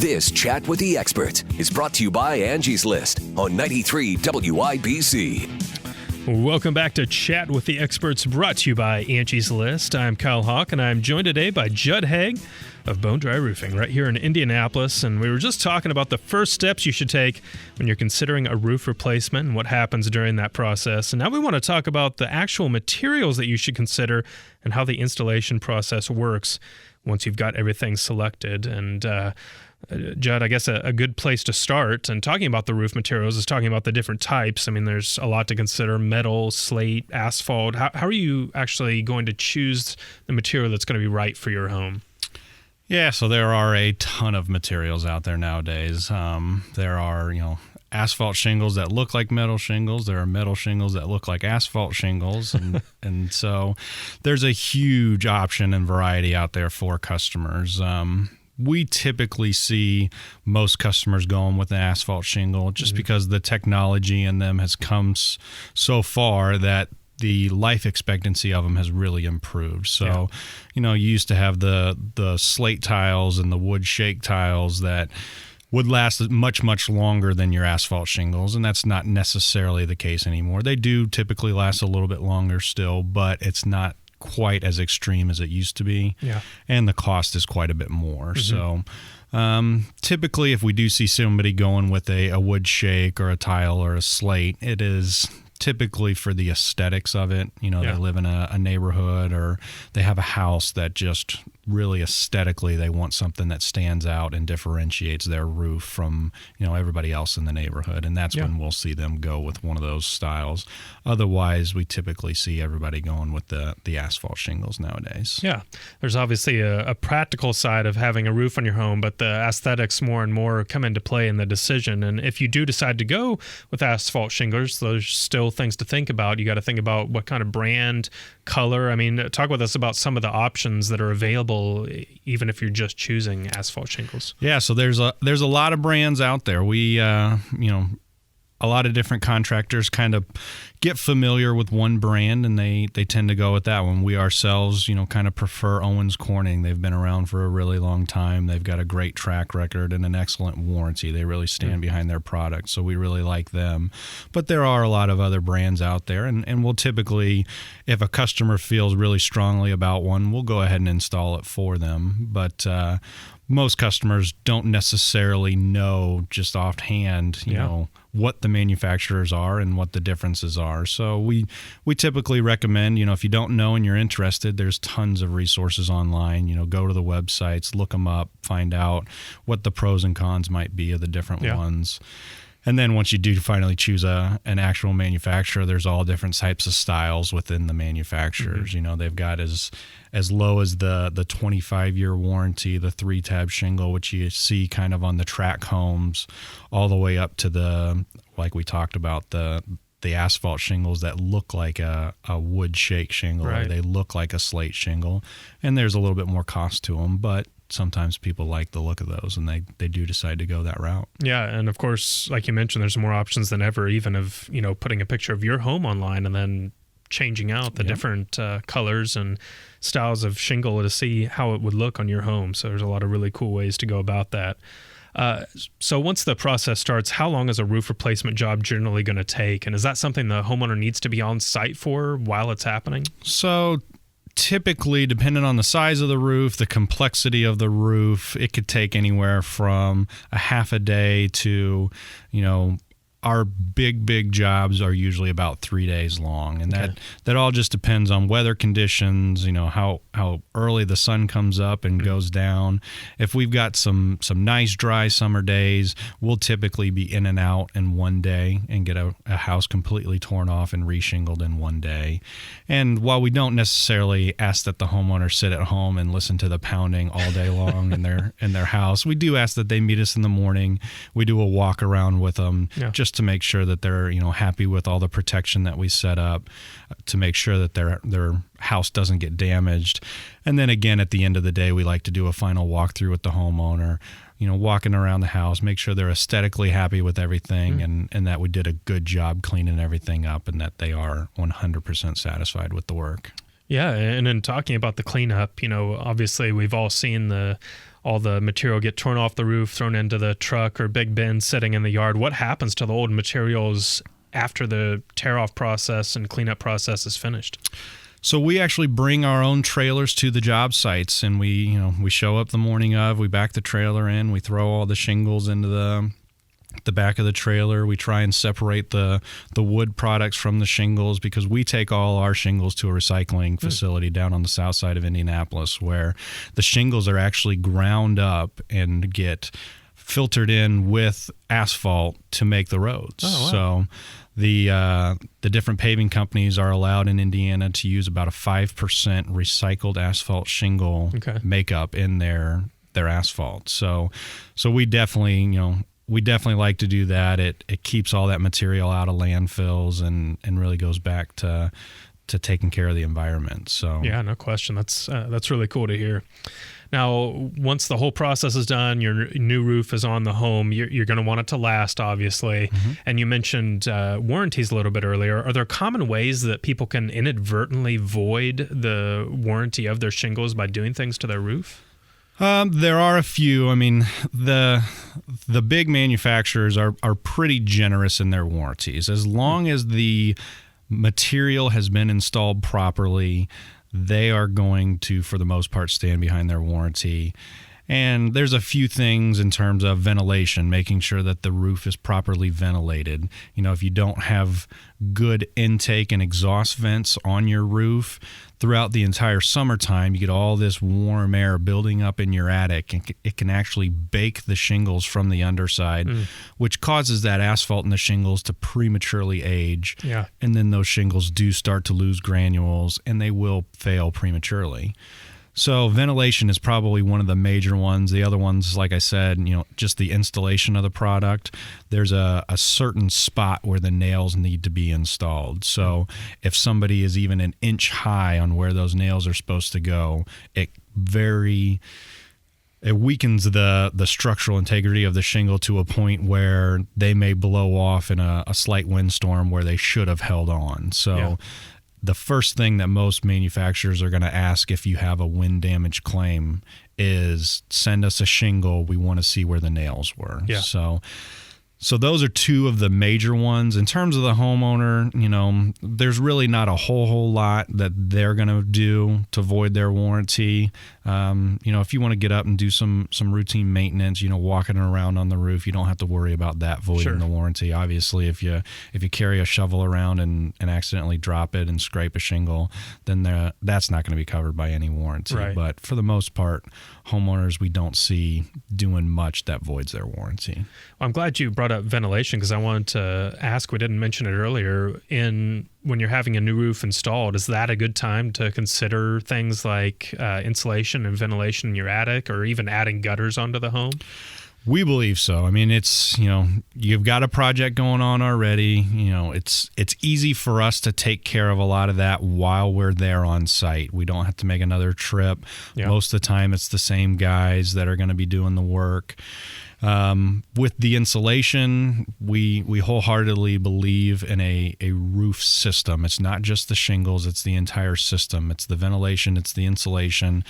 This Chat with the Experts is brought to you by Angie's List on 93 WIBC. Welcome back to Chat with the Experts, brought to you by Angie's List. I'm Kyle Hawk, and I'm joined today by Judd Haag of Bone Dry Roofing right here in Indianapolis. And we were just talking about the first steps you should take when you're considering a roof replacement and what happens during that process. And now we want to talk about the actual materials that you should consider and how the installation process works once you've got everything selected. And Judd, I guess a good place to start and talking about the roof materials is talking about the different types. I mean, there's a lot to consider: metal, slate, asphalt. How are you actually going to choose the material that's going to be right for your home? Yeah, so there are a ton of materials out there nowadays. There are, asphalt shingles that look like metal shingles. There are metal shingles that look like asphalt shingles. And so there's a huge option and variety out there for customers. We typically see most customers going with an asphalt shingle just because the technology in them has come so far that the life expectancy of them has really improved. So, you used to have the slate tiles and the wood shake tiles that would last much, much longer than your asphalt shingles, and that's not necessarily the case anymore. They do typically last a little bit longer still, but it's not quite as extreme as it used to be, and the cost is quite a bit more. So typically if we do see somebody going with a wood shake or a tile or a slate, it is typically for the aesthetics of it. They live in a neighborhood, or they have a house that just really aesthetically they want something that stands out and differentiates their roof from everybody else in the neighborhood, and that's when we'll see them go with one of those styles. Otherwise, we typically see everybody going with the asphalt shingles nowadays. There's obviously a practical side of having a roof on your home, but the aesthetics more and more come into play in the decision. And if you do decide to go with asphalt shingles, there's still things to think about. You got to think about what kind of brand, color. I mean, talk with us about some of the options that are available even if you're just choosing asphalt shingles. Yeah, so there's a lot of brands out there. We a lot of different contractors kind of get familiar with one brand, and they tend to go with that one. We ourselves, kind of prefer Owens Corning. They've been around for a really long time. They've got a great track record and an excellent warranty. They really stand behind their product, so we really like them. But there are a lot of other brands out there, and we'll typically, if a customer feels really strongly about one, we'll go ahead and install it for them. But most customers don't necessarily know just offhand, what the manufacturers are and what the differences are. So we typically recommend, if you don't know and you're interested, there's tons of resources online. Go to the websites, look them up, find out what the pros and cons might be of the different ones. And then once you do finally choose an actual manufacturer, there's all different types of styles within the manufacturers. They've got as low as the 25-year warranty, the 3-tab shingle, which you see kind of on the track homes, all the way up to the, like we talked about, the asphalt shingles that look like a wood shake shingle, or they look like a slate shingle. And there's a little bit more cost to them, but sometimes people like the look of those, and they do decide to go that route. Yeah, and of course, like you mentioned, there's more options than ever, even of, putting a picture of your home online and then changing out the different colors and styles of shingle to see how it would look on your home. So there's a lot of really cool ways to go about that. So once the process starts, how long is a roof replacement job generally going to take? And is that something the homeowner needs to be on site for while it's happening? So typically, depending on the size of the roof, the complexity of the roof, it could take anywhere from a half a day to, our big jobs are usually about 3 days long, and that all just depends on weather conditions, how early the sun comes up and goes down. If we've got some nice dry summer days, we'll typically be in and out in one day and get a house completely torn off and reshingled in one day. And while we don't necessarily ask that the homeowner sit at home and listen to the pounding all day long in their house, we do ask that they meet us in the morning. We do a walk around with them just to make sure that they're happy with all the protection that we set up, to make sure that their house doesn't get damaged. And then again, at the end of the day, we like to do a final walkthrough with the homeowner, walking around the house, make sure they're aesthetically happy with everything, and that we did a good job cleaning everything up, and that they are 100% satisfied with the work. Yeah, and in talking about the cleanup, obviously we've all seen all the material get torn off the roof, thrown into the truck or big bin sitting in the yard. What happens to the old materials after the tear-off process and cleanup process is finished? So we actually bring our own trailers to the job sites, and we show up the morning of, we back the trailer in, we throw all the shingles into the back of the trailer. We try and separate the wood products from the shingles, because we take all our shingles to a recycling facility down on the south side of Indianapolis, where the shingles are actually ground up and get filtered in with asphalt to make the roads. Oh, wow. So the different paving companies are allowed in Indiana to use about a 5% recycled asphalt shingle makeup in their asphalt. So we definitely, like to do that. It keeps all that material out of landfills and really goes back to taking care of the environment. So yeah, no question. That's really cool to hear. Now, once the whole process is done, your new roof is on the home, you're going to want it to last, obviously. Mm-hmm. And you mentioned warranties a little bit earlier. Are there common ways that people can inadvertently void the warranty of their shingles by doing things to their roof? There are a few. I mean, the big manufacturers are pretty generous in their warranties. As long as the material has been installed properly, they are going to, for the most part, stand behind their warranty. And there's a few things in terms of ventilation, making sure that the roof is properly ventilated. If you don't have good intake and exhaust vents on your roof throughout the entire summertime, you get all this warm air building up in your attic, and it can actually bake the shingles from the underside, which causes that asphalt in the shingles to prematurely age. Yeah. And then those shingles do start to lose granules, and they will fail prematurely. So ventilation is probably one of the major ones. The other ones, like I said, just the installation of the product. There's a certain spot where the nails need to be installed. So if somebody is even an inch high on where those nails are supposed to go, it weakens the structural integrity of the shingle to a point where they may blow off in a slight windstorm where they should have held on. So the first thing that most manufacturers are going to ask if you have a wind damage claim is send us a shingle. We want to see where the nails were. Yeah. So those are two of the major ones. In terms of the homeowner, there's really not a whole lot that they're going to do to void their warranty. If you want to get up and do some routine maintenance, walking around on the roof, you don't have to worry about that voiding the warranty. Obviously, if you carry a shovel around and accidentally drop it and scrape a shingle, then that's not going to be covered by any warranty. Right. But for the most part, homeowners we don't see doing much that voids their warranty. Well, I'm glad you brought up ventilation, because I wanted to ask, we didn't mention it earlier, when you're having a new roof installed, is that a good time to consider things like insulation and ventilation in your attic, or even adding gutters onto the home? We believe so. I mean, it's, you've got a project going on already. It's easy for us to take care of a lot of that while we're there on site. We don't have to make another trip. Yeah. Most of the time, it's the same guys that are going to be doing the work. With the insulation, we wholeheartedly believe in a roof system. It's not just the shingles, it's the entire system. It's the ventilation, it's the insulation.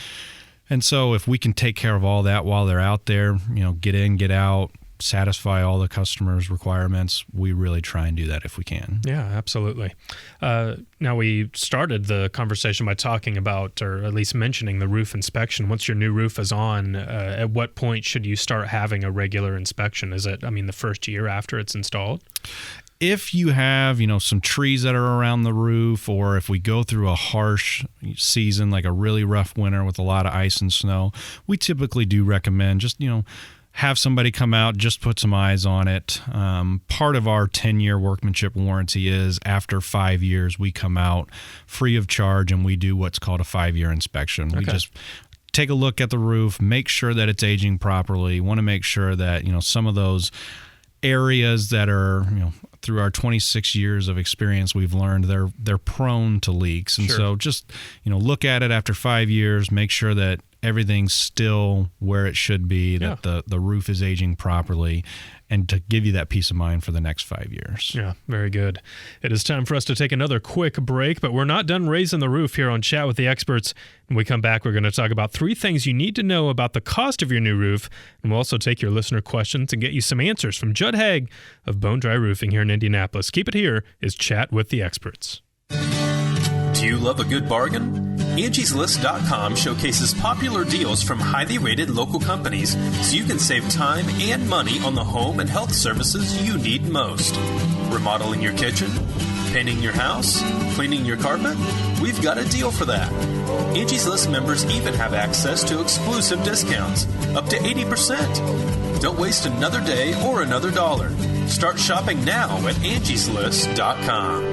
And so if we can take care of all that while they're out there, get in, get out, satisfy all the customers' requirements, we really try and do that if we can. Yeah, absolutely. Now, we started the conversation by talking about, or at least mentioning, the roof inspection. Once your new roof is on, at what point should you start having a regular inspection? Is it, the first year after it's installed? If you have, some trees that are around the roof, or if we go through a harsh season, like a really rough winter with a lot of ice and snow, we typically do recommend just, have somebody come out, just put some eyes on it. Part of our 10-year workmanship warranty is after 5 years, we come out free of charge and we do what's called a 5-year inspection. Okay. We just take a look at the roof, make sure that it's aging properly. Want to make sure that, some of those areas that are, through our 26 years of experience, we've learned they're prone to leaks. And so just, look at it after 5 years, make sure that everything's still where it should be, that the roof is aging properly, and to give you that peace of mind for the next 5 years. Yeah, very good. It is time for us to take another quick break, but we're not done raising the roof here on Chat with the Experts. When we come back, we're going to talk about 3 things you need to know about the cost of your new roof, and we'll also take your listener questions and get you some answers from Judd Haag of Bone Dry Roofing here in Indianapolis. Keep it here, is Chat with the Experts. Do you love a good bargain? Angie'sList.com showcases popular deals from highly rated local companies so you can save time and money on the home and health services you need most. Remodeling your kitchen? Painting your house? Cleaning your carpet? We've got a deal for that. Angie's List members even have access to exclusive discounts, up to 80%. Don't waste another day or another dollar. Start shopping now at Angie'sList.com.